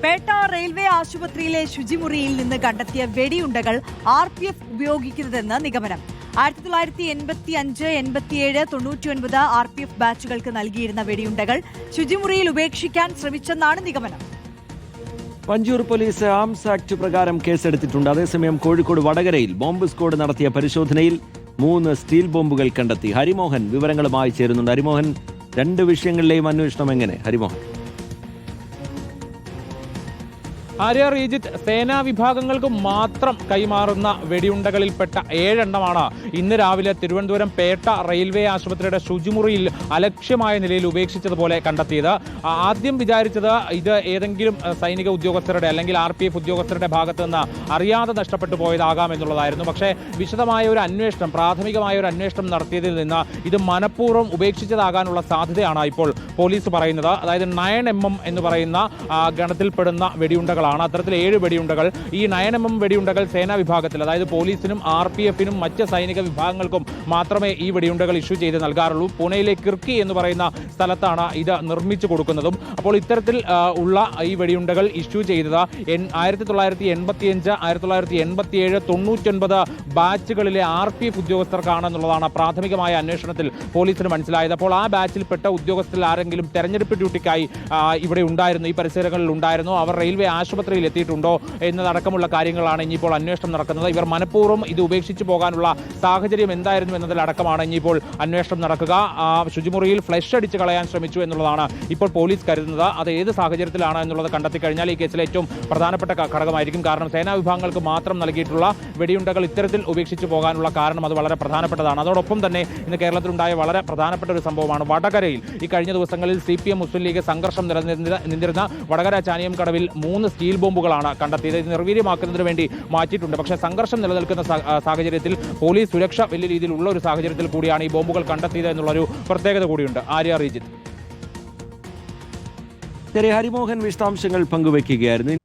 Pettah railway ആശുപത്രിയിലെ ശുചിമുറിയിൽ നിന്ന് കണ്ടെത്തിയ വെടിയുണ്ടകൾ RPF ഉപയോഗിക്കുന്നതെന്ന് നിഗമനം. 1985, 87, 99 RPF ബാച്ചുകൾക്ക് നൽകിയിരുന്ന വെടിയുണ്ടകൾ ശുചിമുറിയിൽ ഉപേക്ഷിക്കാൻ ശ്രമിച്ചെന്നാണ് നിഗമനം. പഞ്ചൂർ പോലീസ് ആംസ് ആക്ട് പ്രകാരം കേസെടുത്തിട്ടുണ്ട്. അതേസമയം കോഴിക്കോട് വടകരയിൽ ബോംബ് സ്ക്വാഡ് നടത്തിയ പരിശോധനയിൽ 3 സ്റ്റീൽ ബോംബുകൾ കണ്ടെത്തി. ഹരിമോഹൻ വിവരങ്ങളുമായി ചേരുന്നുണ്ട്. ഹരിമോഹൻ, 2 വിഷയങ്ങളിലെയും അന്വേഷണം എങ്ങനെ? ഹരിമോഹൻ. ആര്യ റീജിത്ത്, സേനാ വിഭാഗങ്ങൾക്ക് മാത്രം കൈമാറുന്ന വെടിയുണ്ടകളിൽപ്പെട്ട 7 എണ്ണമാണ് ഇന്ന് രാവിലെ തിരുവനന്തപുരം പേട്ട റെയിൽവേ ആശുപത്രിയുടെ ശുചിമുറിയിൽ അലക്ഷ്യമായ നിലയിൽ ഉപേക്ഷിച്ചതുപോലെ കണ്ടെത്തിയത്. ആദ്യം വിചാരിച്ചത് ഇത് ഏതെങ്കിലും സൈനിക ഉദ്യോഗസ്ഥരുടെ അല്ലെങ്കിൽ RPF ഉദ്യോഗസ്ഥരുടെ ഭാഗത്ത് നിന്ന് അറിയാതെ നഷ്ടപ്പെട്ടു പോയതാകാം എന്നുള്ളതായിരുന്നു. പക്ഷേ വിശദമായ ഒരു അന്വേഷണം, പ്രാഥമികമായ ഒരു അന്വേഷണം നടത്തിയതിൽ നിന്ന് ഇത് മനഃപൂർവ്വം ഉപേക്ഷിച്ചതാകാനുള്ള സാധ്യതയാണ് ഇപ്പോൾ പോലീസ് പറയുന്നത്. അതായത് 9mm എന്ന് പറയുന്ന ഗണത്തിൽപ്പെടുന്ന വെടിയുണ്ടകളാണ്. അത്തരത്തിൽ 7 വെടിയുണ്ടകൾ. ഈ 9mm വെടിയുണ്ടകൾ സേനാ വിഭാഗത്തിൽ, അതായത് പോലീസിനും RPFനും മറ്റ് സൈനിക വിഭാഗങ്ങൾക്കും മാത്രമേ ഈ വെടിയുണ്ടകൾ ഇഷ്യൂ ചെയ്ത് നൽകാറുള്ളൂ. പൂനെയിലെ കിർക്കി എന്ന് പറയുന്ന സ്ഥലത്താണ് ഇത് നിർമ്മിച്ചു കൊടുക്കുന്നതും. അപ്പോൾ ഇത്തരത്തിൽ ഉള്ള ഈ വെടിയുണ്ടകൾ ഇഷ്യൂ ചെയ്തത് 1985, 1987, 99 ബാച്ചുകളിലെ RPF ഉദ്യോഗസ്ഥർക്കാണെന്നുള്ളതാണ് പ്രാഥമികമായ അന്വേഷണത്തിൽ പോലീസിന് മനസ്സിലായത്. അപ്പോൾ ആ ബാച്ചിൽപ്പെട്ട ഉദ്യോഗസ്ഥരിൽ ആരെങ്കിലും തെരഞ്ഞെടുപ്പ് ഡ്യൂട്ടിക്കായി ഇവിടെ ഉണ്ടായിരുന്നു, ഈ പരിസരങ്ങളിൽ ഉണ്ടായിരുന്നു, അവർ റെയിൽവേ ആശുപത്രിയിൽ എത്തിയിട്ടുണ്ടോ എന്നതടക്കമുള്ള കാര്യങ്ങളാണ് ഇനിയിപ്പോൾ അന്വേഷണം നടക്കുന്നത്. ഇവർ മനഃപൂർവ്വം ഇത് ഉപേക്ഷിച്ച് പോകാനുള്ള സാഹചര്യം എന്തായിരുന്നു എന്നതിലടക്കമാണ് ഇനിയിപ്പോൾ അന്വേഷണം നടക്കുക. ശുചിമുറിയിൽ ഫ്ലഷ് അടിച്ച് കളയാൻ ശ്രമിച്ചു എന്നുള്ളതാണ് ഇപ്പോൾ പോലീസ് കരുതുന്നത്. അത് ഏത് സാഹചര്യത്തിലാണ് എന്നുള്ളത് കണ്ടെത്തി കഴിഞ്ഞാൽ ഈ കേസിലെ ഏറ്റവും പ്രധാനപ്പെട്ട ഘടകമായിരിക്കും. കാരണം സേനാ വിഭാഗങ്ങൾക്ക് മാത്രം നൽകിയിട്ടുള്ള വെടിയുണ്ടകൾ ഇത്തരത്തിൽ ഉപേക്ഷിച്ച് പോകാനുള്ള കാരണം അത് വളരെ പ്രധാനപ്പെട്ടതാണ്. അതോടൊപ്പം തന്നെ ഇന്ന് കേരളത്തിലുണ്ടായ വളരെ പ്രധാനപ്പെട്ട ഒരു സംഭവമാണ് വടകരയിൽ. ഈ കഴിഞ്ഞ ദിവസങ്ങളിൽ CPM മുസ്ലിം ലീഗ് സംഘർഷം നിന്നിരുന്ന വടകര ചാനിയം കടവിൽ 3 സ്റ്റീൽ ബോംബുകളാണ് കണ്ടെത്തിയത്. ഇത് നിർവീര്യമാക്കുന്നതിന് വേണ്ടി മാറ്റിയിട്ടുണ്ട്. പക്ഷേ സംഘർഷം നിലനിൽക്കുന്ന സാഹചര്യത്തിൽ പോലീസ് സുരക്ഷ വലിയ രീതിയിലുള്ള ഒരു സാഹചര്യത്തിൽ കൂടിയാണ് ഈ ബോംബുകൾ കണ്ടെത്തിയത് എന്നുള്ളൊരു പ്രത്യേകത കൂടിയുണ്ട്. ആര്യ റീജിത്ത്. ഹരിമോഹൻ വിശദാംശങ്ങൾ പങ്കുവയ്ക്കുകയായിരുന്നു.